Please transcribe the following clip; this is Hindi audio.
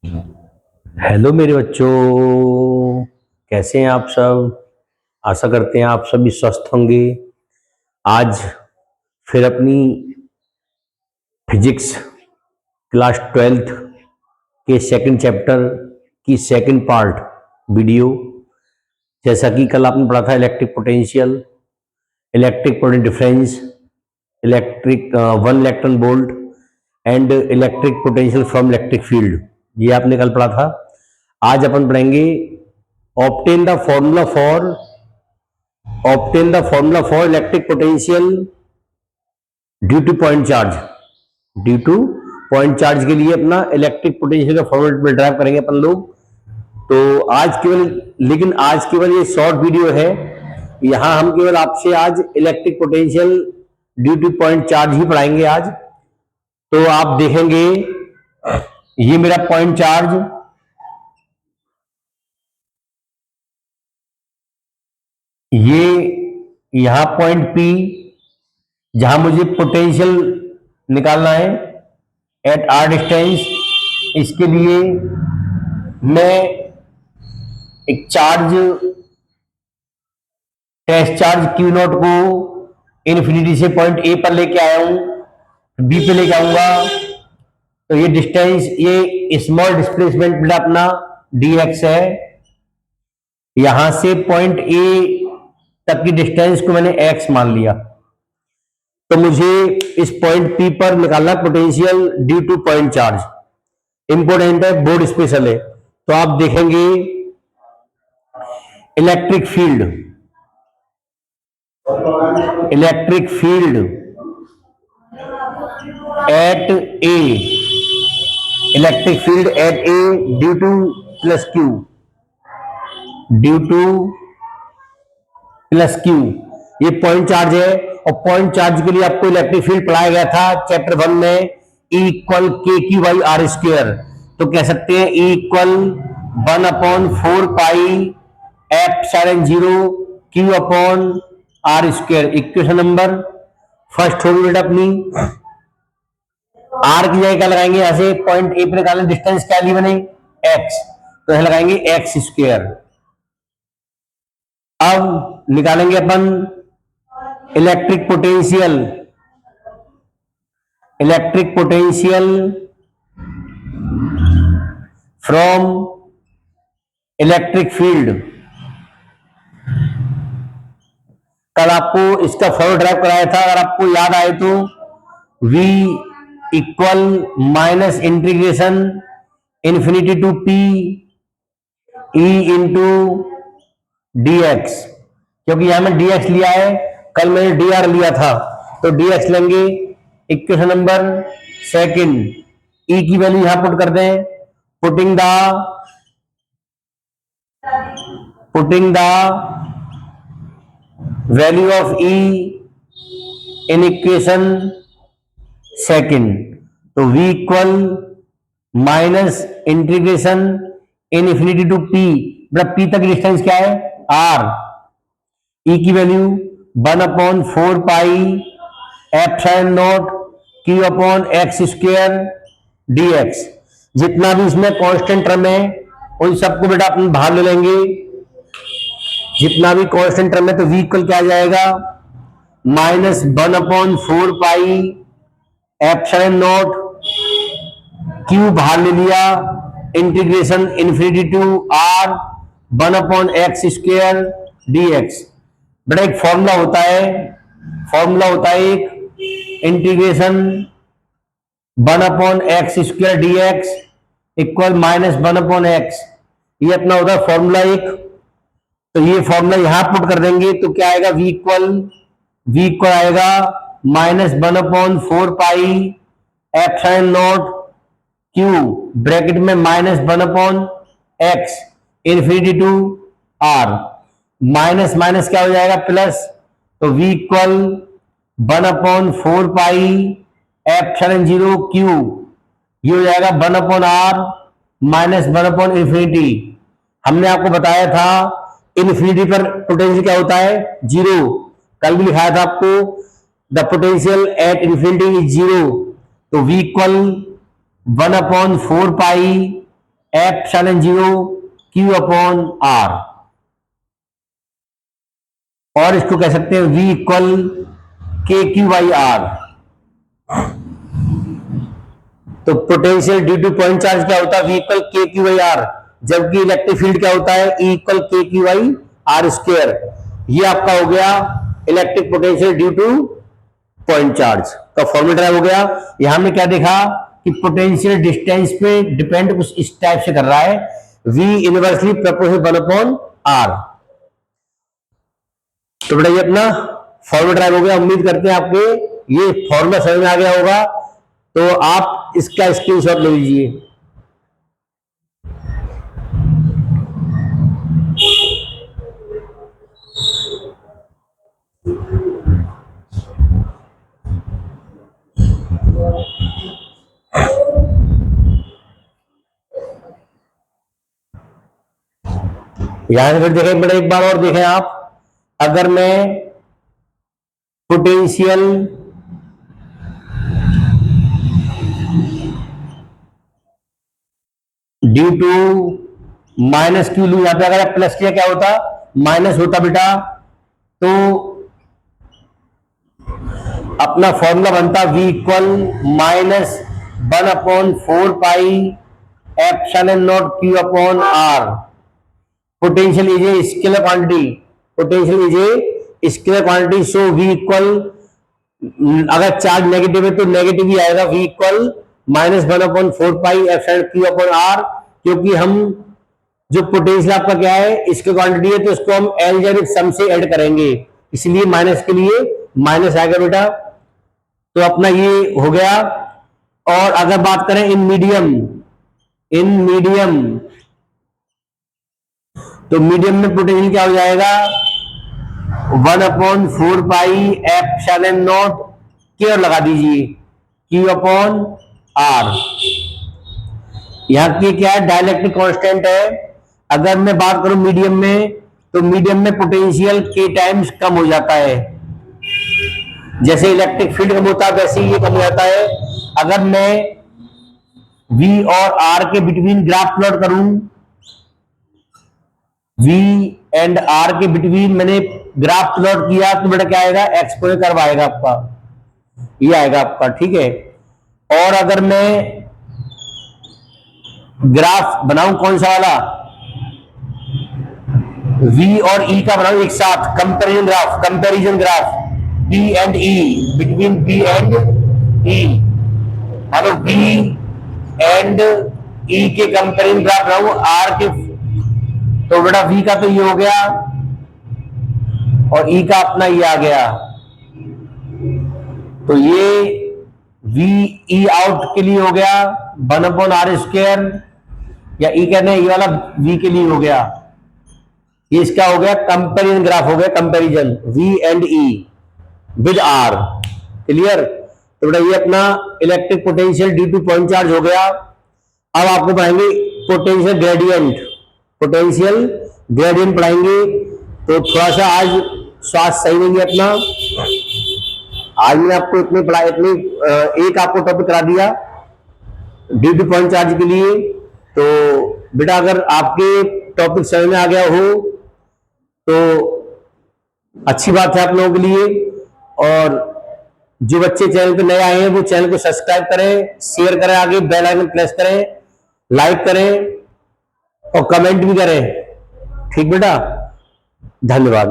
हेलो मेरे बच्चों, कैसे हैं आप सब। आशा करते हैं आप सभी स्वस्थ होंगे। आज फिर अपनी फिजिक्स क्लास 12th के सेकंड चैप्टर की सेकंड पार्ट वीडियो। जैसा कि कल आपने पढ़ा था electric potential, electric potential difference, electric one electron volt and electric potential from electric field, ये आपने कल पढ़ा था। आज अपन पढ़ेंगे obtain the formula for electric potential due to point charge. Due to point charge के लिए अपना इलेक्ट्रिक पोटेंशियल का फॉर्मूला में ड्राइव करेंगे अपन लोग। तो लेकिन आज केवल ये शॉर्ट वीडियो है। यहां हम केवल आपसे आज electric potential due to point charge ही पढ़ाएंगे आज। तो आप देखेंगे ये मेरा पॉइंट चार्ज, ये यहां पॉइंट पी जहां मुझे पोटेंशियल निकालना है एट आर डिस्टेंस। इसके लिए मैं एक charge, test charge Q not को इन्फिनिटी से पॉइंट ए पर लेके आया हूं, बी पे लेके आऊंगा। तो ये डिस्टेंस, ये स्मॉल डिस्प्लेसमेंट मेरा अपना dx है। यहां से पॉइंट ए तक की डिस्टेंस को मैंने x मान लिया। तो मुझे इस पॉइंट P पर निकालना potential due to point charge. Important है, बोर्ड स्पेशल है। तो आप देखेंगे electric field at A, electric field at A due two plus Q, ये पॉइंट चार्ज है। और पॉइंट चार्ज के लिए आपको इलेक्ट्रिक फील्ड पढ़ाया गया था चैप्टर 1 में, E equal K Q by R square. तो कह सकते हैं E equal 1/4 pi epsilon 0 Q upon R square. Equation number first होगी बेटा अपनी। आर की जगह क्या लगाएंगे, यहां से पॉइंट ए पे निकालने डिस्टेंस क्या ली मैंने, एक्स, तो यहां लगाएंगे एक्स स्क्वायर। अब निकालेंगे अपन electric potential from electric field. कल आपको इसका फॉर्मूला ड्राइव कराया था, अगर आपको याद आए तो, V equal minus integration infinity to P E into dx। क्योंकि यहां में dx लिया है, कल मैंने dr लिया था, तो dx लेंगे। इक्वेशन नंबर सेकंड, E की वैल्यू यहां पुट कर दें। Putting the value of E in equation second, तो V equal minus integration infinity to P, मतलब P तक डिस्टेंस क्या है, R। E की value 1/4 pi epsilon not Q upon X square dx। जितना भी इसमें कांस्टेंट टर्म है उन सबको बेटा अपन बाहर ले लेंगे। जितना भी कांस्टेंट टर्म है, तो V इक्वल क्या आ जाएगा, -1/4 पाई एप्सिलॉन नॉट Q बाहर ले लिया, integration infinity to R 1/x square dx। बेटा एक फॉर्मूला होता है एक, integration 1/x square dx equal -1/x, ये अपना होता है फॉर्मूला एक। तो ये फॉर्मूला यहां पुट कर देंगे तो क्या आएगा, V इक्वल आएगा -1/4 pi epsilon not Q bracket में -1/x infinity to R, minus minus क्या हो जाएगा, प्लस। तो V equal 1/4 pi epsilon 0 Q, ये हो जाएगा 1/R माइनस 1/इन्फिनिटी। हमने आपको बताया था इन्फिनिटी पर पोटेंशियल क्या होता है, जीरो। कल भी लिखाया था आपको, the potential at infinity is zero. तो V equal 1/4 pi epsilon 0 Q upon R, और इसको कह सकते हैं V इक्वल KQ/R। तो potential due to point charge क्या होता है? V इक्वल KQ/R, जबकि इलेक्ट्रिक फील्ड क्या होता है? E equal KQ/R²। ये आपका हो गया electric potential due to point charge का फॉर्मूला हो गया। यहां में क्या देखा कि पोटेंशियल डिस्टेंस पे डिपेंड कुछ इस टाइप से कर रहा है, V इनवर्सली प्रोपोर्शनल 1/R। तो बेटा ये अपना फॉर्मूला ड्राइव हो गया। उम्मीद करते हैं आपके ये फॉर्मूला समझ में आ गया होगा, तो आप इसका स्क्रीनशॉट ले लीजिए। यहां से फिर देखें बेटा, एक बार और देखें आप, अगर मैं potential due to minus Q लू, यहां पे अगर प्लस किया क्या होता? माइनस होता बेटा। तो अपना फॉर्मूला बनता V equal -1/4π∈Q/R। Potential is a scalar quantity, potential is a scalar quantity. So V equal, अगर चार्ज नेगेटिव है तो नेगेटिव ही आएगा, V इक्वल -1/4π∈Q/R, क्योंकि हम जो पोटेंशियल आपका क्या है, इसकी क्वांटिटी है, तो इसको हम एलजेब्रिक सम से ऐड करेंगे, इसलिए माइनस के लिए माइनस आएगा बेटा। तो अपना ये हो गया। और अगर बात करें इन मीडियम, तो मीडियम में पोटेंशियल क्या हो जाएगा? 1/4πε0 केयर लगा दीजिए Q/R। यहां की क्या है? डाइलेक्ट्रिक कांस्टेंट है। अगर मैं बात करूं मीडियम में, तो मीडियम में पोटेंशियल K टाइम्स कम हो जाता है, जैसे इलेक्ट्रिक फील्ड कम होता है वैसे ही ये कम हो जाता है। अगर मैं V और R के बिटवीन ग्राफ प्लॉट करूं, V एंड R के बिटवीन मैंने ग्राफ प्लॉट किया, तो बेटा क्या आएगा? एक्सपोनेंशियल कर्व आएगा आपका, ये आएगा आपका, ठीक है। और अगर मैं ग्राफ बनाऊं कौन सा वाला? V और E का बनाऊं एक साथ, comparison graph P and E, between P and E, मतलब P एंड E के कंपेरिजन ग्राफ बनाऊं R के, तो बेटा V का तो ये हो गया और E का अपना ये आ गया। तो ये V E आउट के लिए हो गया 1/R², या E कहते हैं ये वाला V के लिए हो गया, ये इसका हो गया कंपेरिजन ग्राफ, हो गया comparison V and E with R। Clear? तो बेटा ये अपना electric potential due to point charge हो गया। अब आपको पढ़ाएंगे पोटेंशियल ग्रेडियंट पढ़ाएंगे, तो थोड़ा सा आज स्वास्थ्य सही नहीं है अपना। आज मैं आपको इतने पढ़ाई, एक आपको टॉपिक करा दिया ड्यू टू पॉइंट चार्ज के लिए। तो बेटा अगर आपके टॉपिक समझ में आ गया हो तो अच्छी बात है आप लोगों के लिए। और जो बच्चे चैनल पे नए आए हैं वो चैनल को सब्सक्राइब करें, शेयर करें, आगे बेल आइकन प्रेस करें, लाइक करें और कमेंट भी करें। ठीक बेटा, धन्यवाद।